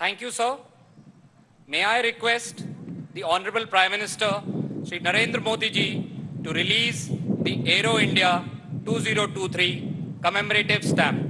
Thank you, sir. May I request the Honorable Prime Minister, Shri Narendra Modi ji, to release the Aero India 2023 commemorative stamp.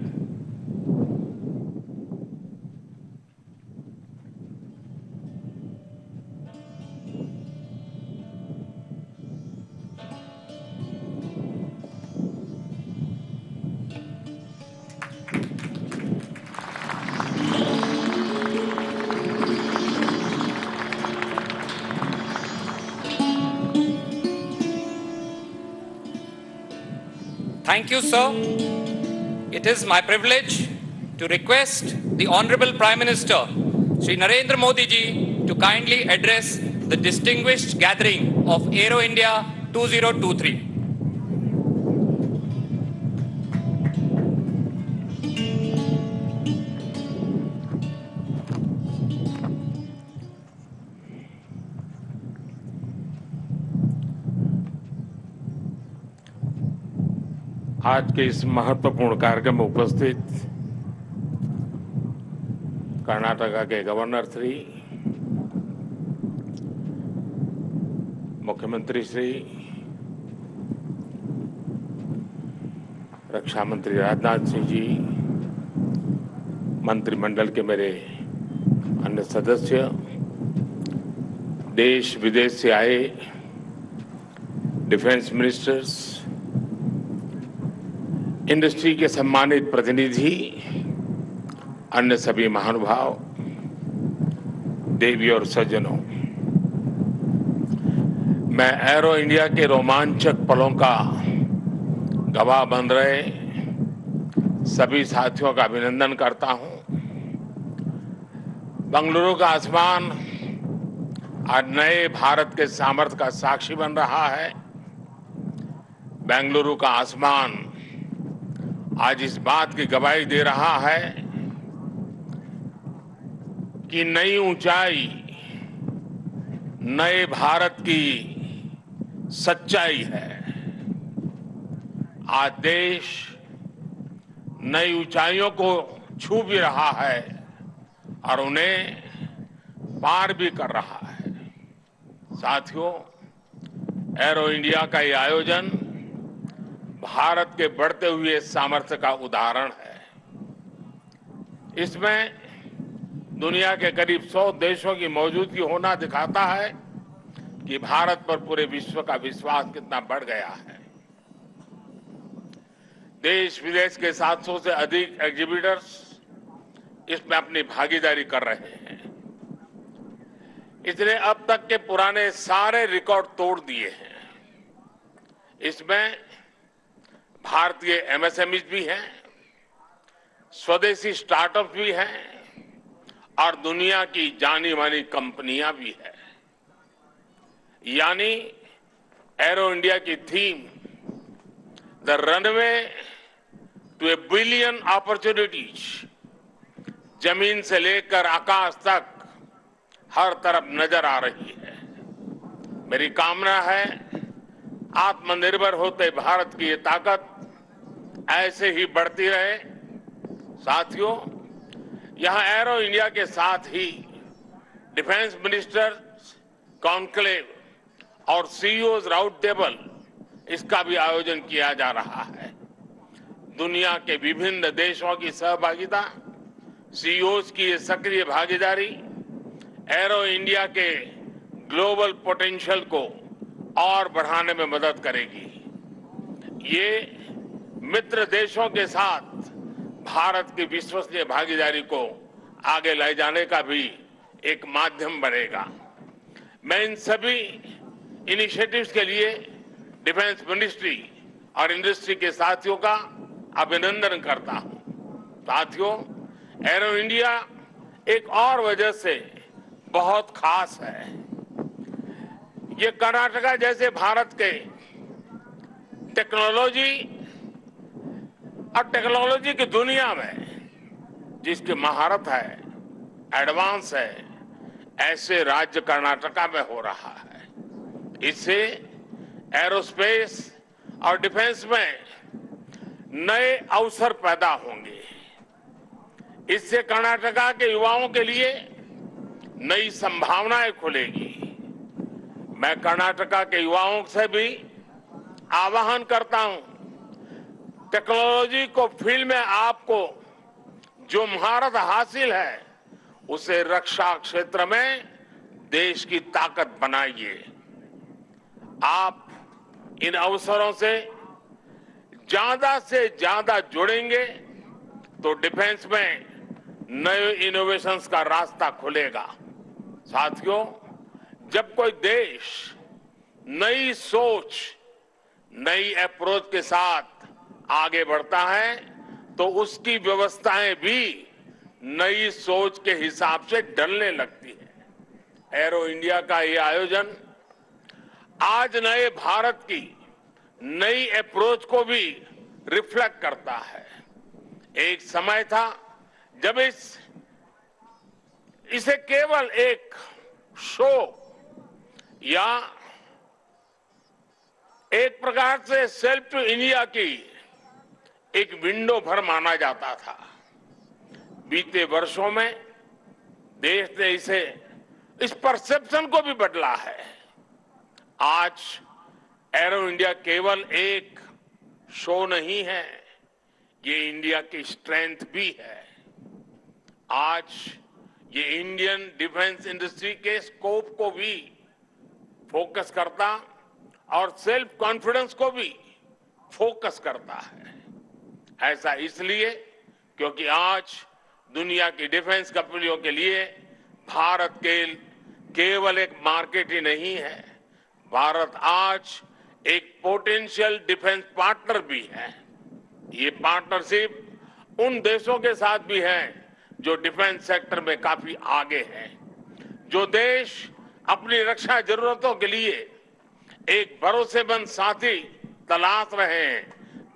Thank you, sir. It is my privilege to request the Honorable Prime Minister, Shri Narendra Modi ji, to kindly address the distinguished gathering of Aero India 2023. आज के इस महत्वपूर्ण कार्यक्रम में उपस्थित कर्नाटका के governor Shri, मुख्यमंत्री श्री, रक्षा मंत्री राजनाथ सिंह जी, मंत्रिमंडल के मेरे अन्य सदस्य, देश विदेश से आए डिफेंस मिनिस्टर्स, इंडस्ट्री के सम्मानित प्रतिनिधि, अन्य सभी महानुभाव, देवी और सज्जनों, मैं एरो इंडिया के रोमांचक पलों का गवाह बन रहे सभी साथियों का अभिनंदन करता हूं। बेंगलुरु का आसमान आज नए भारत के सामर्थ्य का साक्षी बन रहा है। बेंगलुरु का आसमान आज इस बात की गवाही दे रहा है कि नई ऊंचाई नए भारत की सच्चाई है। आज देश नई ऊंचाइयों को छू भी रहा है और उन्हें पार भी कर रहा है। साथियों, एरो इंडिया का ये आयोजन भारत के बढ़ते हुए सामर्थ्य का उदाहरण है। इसमें दुनिया के करीब 100 देशों की मौजूदगी होना दिखाता है कि भारत पर पूरे विश्व का विश्वास कितना बढ़ गया है। देश विदेश के 700 से अधिक एग्जीबिटर्स इसमें अपनी भागीदारी कर रहे हैं। इसने अब तक के पुराने सारे रिकॉर्ड तोड़ दिए हैं। इसमें भारतीय एमएसएमईज भी हैं, स्वदेशी स्टार्टअप भी हैं और दुनिया की जानी मानी कंपनियां भी हैं। यानी एरो इंडिया की theme the runway to a billion opportunities, जमीन से लेकर आकाश तक हर तरफ नजर आ रही है। मेरी कामना है आत्मनिर्भर होते भारत की ये ताकत ऐसे ही बढ़ती रहे। साथियों, यहां एरो इंडिया के साथ ही डिफेंस मिनिस्टर्स कॉन्क्लेव और सीईओज राउंड टेबल इसका भी आयोजन किया जा रहा है। दुनिया के विभिन्न देशों की सहभागिता, सीईओज की ये सक्रिय भागीदारी एरो इंडिया के ग्लोबल पोटेंशियल को और बढ़ाने में मदद करेगी। ये मित्र देशों के साथ भारत की विश्वसनीय भागीदारी को आगे ले जाने का भी एक माध्यम बनेगा। मैं इन सभी इनिशिएटिव्स के लिए डिफेंस मिनिस्ट्री और इंडस्ट्री के साथियों का अभिनंदन करता हूं। साथियों, एरो इंडिया एक और वजह से बहुत खास है। ये कर्नाटका जैसे भारत के टेक्नोलॉजी और टेक्नोलॉजी की दुनिया में जिसकी महारत है, एडवांस है, ऐसे राज्य कर्नाटका में हो रहा है। इससे एरोस्पेस और डिफेंस में नए अवसर पैदा होंगे। इससे कर्नाटका के युवाओं के लिए नई संभावनाएं खुलेगी। मैं कर्नाटका के युवाओं से भी आह्वान करता हूं, टेक्नोलॉजी को फील्ड में आपको जो महारत हासिल है उसे रक्षा क्षेत्र में देश की ताकत बनाइए। आप इन अवसरों से ज्यादा जुड़ेंगे तो डिफेंस में नए इनोवेशंस का रास्ता खुलेगा। साथियों, जब कोई देश नई सोच, नई अप्रोच के साथ आगे बढ़ता है तो उसकी व्यवस्थाएं भी नई सोच के हिसाब से ढलने लगती है। एरो इंडिया का ये आयोजन आज नए भारत की नई अप्रोच को भी रिफ्लेक्ट करता है। एक समय था जब इसे केवल एक शो या एक प्रकार से सेल्फ टू इंडिया की एक विंडो भर माना जाता था। बीते वर्षों में देश ने इस परसेप्शन को भी बदला है। आज एरो इंडिया केवल एक शो नहीं है, ये इंडिया की स्ट्रेंथ भी है। आज ये इंडियन डिफेंस इंडस्ट्री के स्कोप को भी फोकस करता और सेल्फ कॉन्फिडेंस को भी फोकस करता है। ऐसा इसलिए क्योंकि आज दुनिया की डिफेंस कंपनियों के लिए भारत केवल एक मार्केट ही नहीं है, भारत आज एक पोटेंशियल डिफेंस पार्टनर भी है। ये पार्टनरशिप उन देशों के साथ भी है जो डिफेंस सेक्टर में काफी आगे हैं, जो देश अपनी रक्षा जरूरतों के लिए एक भरोसेमंद साथी तलाश रहे हैं।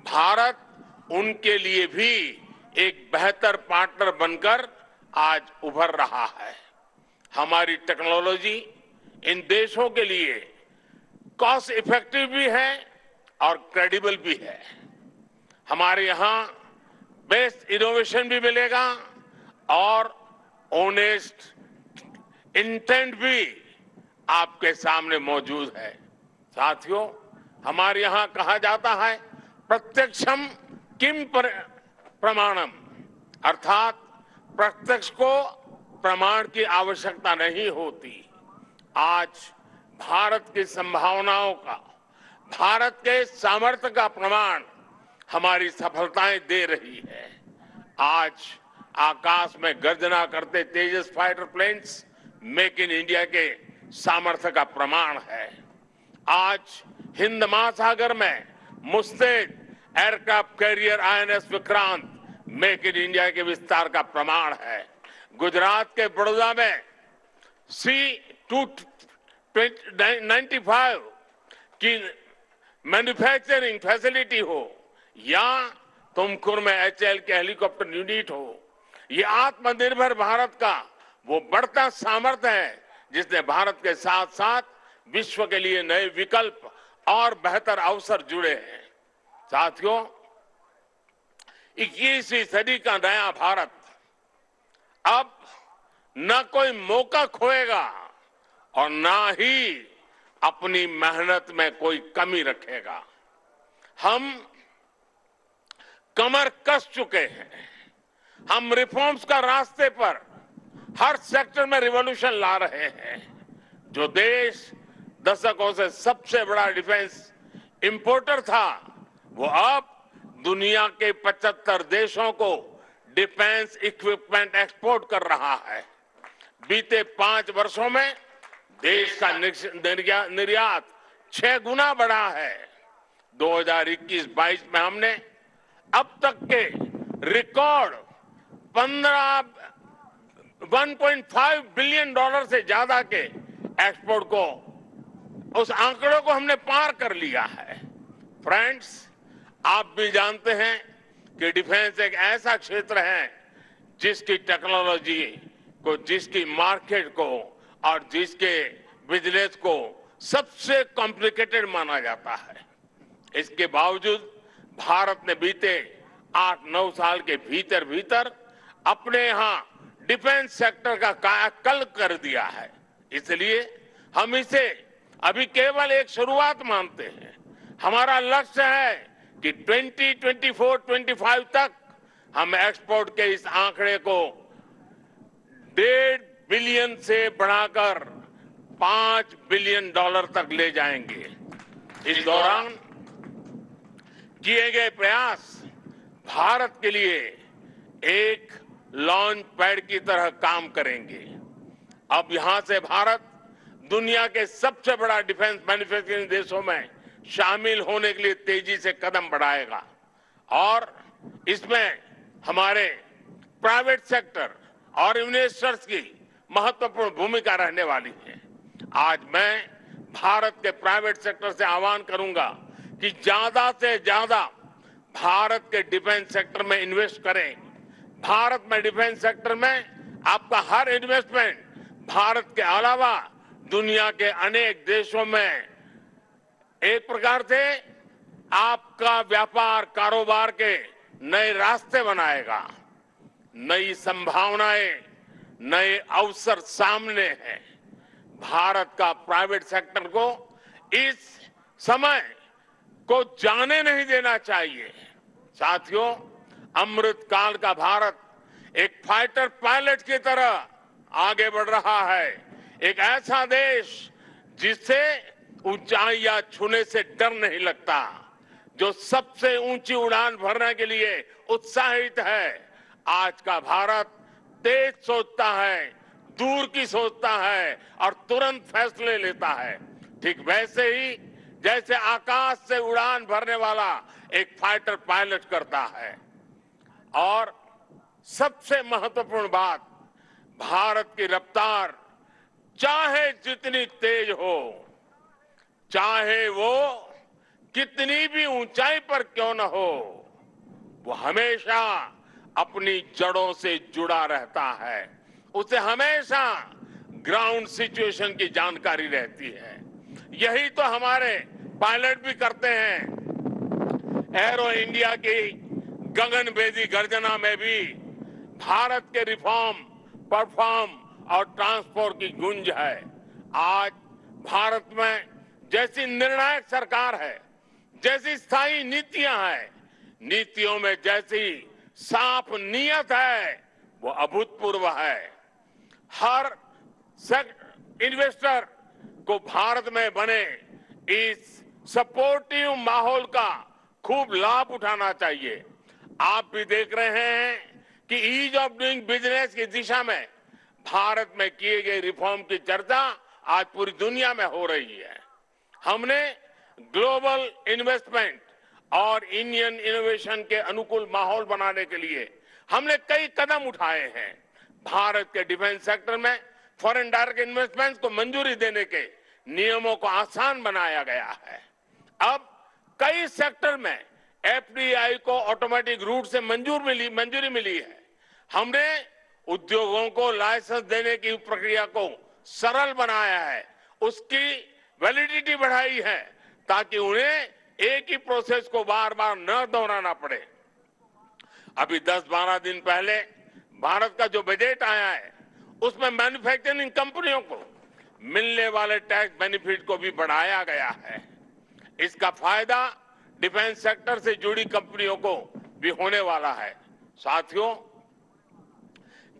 भारत उनके लिए भी एक बेहतर पार्टनर बनकर आज उभर रहा है। हमारी टेक्नोलॉजी इन देशों के लिए कॉस्ट इफेक्टिव भी है और क्रेडिबल भी है। हमारे यहां बेस्ट इनोवेशन भी मिलेगा और ऑनेस्ट इंटेंट भी आपके सामने मौजूद है। साथियों, हमारे यहां कहा जाता है प्रत्यक्षम किम प्रमाणम, अर्थात प्रत्यक्ष को प्रमाण की आवश्यकता नहीं होती। आज भारत की संभावनाओं का, भारत के सामर्थ्य का प्रमाण हमारी सफलताएं दे रही है। आज आकाश में गर्जना करते Tejas fighter planes make in India के सामर्थ्य का प्रमाण है। आज हिंद महासागर में मुस्तैद aircraft carrier INS Vikrant make in India के विस्तार का प्रमाण है। गुजरात के बड़ौदा में C-295 की मैन्युफैक्चरिंग फैसिलिटी हो या तुमकुर में HAL के हेलीकॉप्टर यूनिट हो, ये आत्मनिर्भर भारत का वो बढ़ता सामर्थ्य है जिसने भारत के साथ साथ विश्व के लिए नए विकल्प और बेहतर अवसर जुड़े हैं। साथियों, 21वीं सदी का नया भारत अब न कोई मौका खोएगा और न ही अपनी मेहनत में कोई कमी रखेगा। हम कमर कस चुके हैं। हम रिफॉर्म्स का रास्ते पर हर सेक्टर में रिवॉल्यूशन ला रहे हैं। जो देश दशकों से सबसे बड़ा डिफेंस इंपोर्टर था, वो अब दुनिया के 75 देशों को डिफेंस इक्विपमेंट एक्सपोर्ट कर रहा है। बीते 5 वर्षों में देश का निर्यात 6 गुना बढ़ा है। 2021-22 में हमने अब तक के रिकॉर्ड 1.5 बिलियन डॉलर से ज्यादा के एक्सपोर्ट को, उस आंकड़ों को हमने पार कर लिया है। फ्रेंड्स, आप भी जानते हैं कि डिफेंस एक ऐसा क्षेत्र है जिसकी टेक्नोलॉजी को, जिसकी मार्केट को और जिसके बिजनेस को सबसे कॉम्प्लिकेटेड माना जाता है। इसके बावजूद भारत ने बीते 8-9 साल के भीतर अपने यहां डिफेंस सेक्टर का कायाकल्प कर दिया है। इसलिए हम इसे अभी केवल एक शुरुआत मानते हैं। हमारा लक्ष्य है कि 2024-25 तक हम एक्सपोर्ट के इस आंकड़े को 1.5 बिलियन से बढ़ाकर 5 बिलियन डॉलर तक ले जाएंगे। इस दौरान किए गए प्रयास भारत के लिए एक लॉन्च पैड की तरह काम करेंगे। अब यहां से भारत दुनिया के सबसे बड़ा डिफेंस मैन्युफैक्चरिंग देशों में शामिल होने के लिए तेजी से कदम बढ़ाएगा और इसमें हमारे प्राइवेट सेक्टर और इन्वेस्टर्स की महत्वपूर्ण भूमिका रहने वाली है। आज मैं भारत के प्राइवेट सेक्टर से आह्वान करूंगा कि ज्यादा से ज्यादा भारत के डिफेंस सेक्टर में इन्वेस्ट करें। भारत में डिफेंस सेक्टर में आपका हर इन्वेस्टमेंट भारत के अलावा दुनिया के अनेक देशों में एक प्रकार से आपका व्यापार कारोबार के नए रास्ते बनाएगा। नई संभावनाएं, नए अवसर सामने हैं। भारत का प्राइवेट सेक्टर को इस समय को जाने नहीं देना चाहिए। साथियों, अमृत काल का भारत एक फाइटर पायलट की तरह आगे बढ़ रहा है। एक ऐसा देश जिससे ऊंचाइयां छूने से डर नहीं लगता, जो सबसे ऊंची उड़ान भरने के लिए उत्साहित है। आज का भारत तेज सोचता है, दूर की सोचता है और तुरंत फैसले लेता है। ठीक वैसे ही जैसे आकाश से उड़ान भरने वाला एक फाइटर पायलट करता है। और सबसे महत्वपूर्ण बात, भारत की रफ्तार चाहे जितनी तेज हो, चाहे वो कितनी भी ऊंचाई पर क्यों न हो, वो हमेशा अपनी जड़ों से जुड़ा रहता है। उसे हमेशा ग्राउंड सिचुएशन की जानकारी रहती है। यही तो हमारे पायलट भी करते हैं। एरो इंडिया की गगनभेदी गर्जना में भी भारत के रिफॉर्म, परफॉर्म और ट्रांसपोर्ट की गूंज है। आज भारत में जैसी निर्णायक सरकार है, जैसी स्थायी नीतियां हैं, नीतियों में जैसी साफ नीयत है, वो अभूतपूर्व है। हर इन्वेस्टर को भारत में बने इस सपोर्टिव माहौल का खूब लाभ उठाना चाहिए। आप भी देख रहे हैं कि ईज ऑफ डूइंग बिजनेस की दिशा में भारत में किए गए रिफॉर्म की चर्चा आज पूरी दुनिया में हो रही है। हमने ग्लोबल इन्वेस्टमेंट और इंडियन इनोवेशन के अनुकूल माहौल बनाने के लिए हमने कई कदम उठाए हैं। भारत के डिफेंस सेक्टर में फॉरेन डायरेक्ट इन्वेस्टमेंट को मंजूरी देने के नियमों को आसान बनाया गया है। अब कई सेक्टर में एफडीआई को ऑटोमेटिक रूट से मंजूरी मिली है। हमने उद्योगों को लाइसेंस देने की प्रक्रिया को सरल बनाया है, उसकी वैलिडिटी बढ़ाई है ताकि उन्हें एक ही प्रोसेस को बार बार न दोहराना पड़े। अभी 10-12 दिन पहले भारत का जो बजट आया है उसमें मैन्युफैक्चरिंग कंपनियों को मिलने वाले टैक्स बेनिफिट को भी बढ़ाया गया है। इसका फायदा डिफेंस सेक्टर से जुड़ी कंपनियों को भी होने वाला है। साथियों,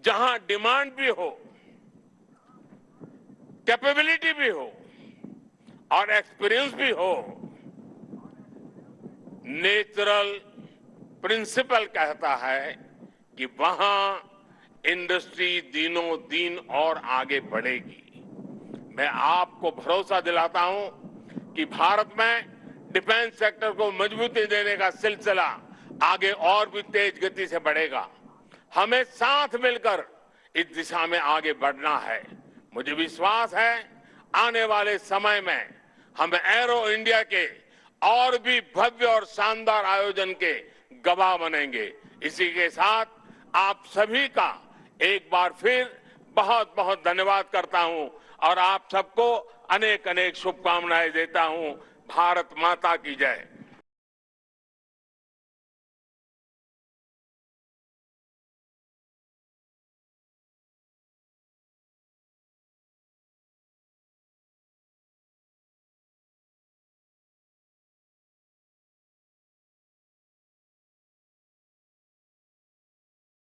जहां डिमांड भी हो, कैपेबिलिटी भी हो और एक्सपीरियंस भी हो, नेचुरल प्रिंसिपल कहता है कि वहां इंडस्ट्री दिनों दिन और आगे बढ़ेगी। मैं आपको भरोसा दिलाता हूं कि भारत में डिफेंस सेक्टर को मजबूती देने का सिलसिला आगे और भी तेज गति से बढ़ेगा। हमें साथ मिलकर इस दिशा में आगे बढ़ना है। मुझे विश्वास है आने वाले समय में हम एरो इंडिया के और भी भव्य और शानदार आयोजन के गवाह बनेंगे। इसी के साथ आप सभी का एक बार फिर बहुत बहुत धन्यवाद करता हूं और आप सबको अनेक अनेक शुभकामनाएं देता हूं। भारत माता की जय।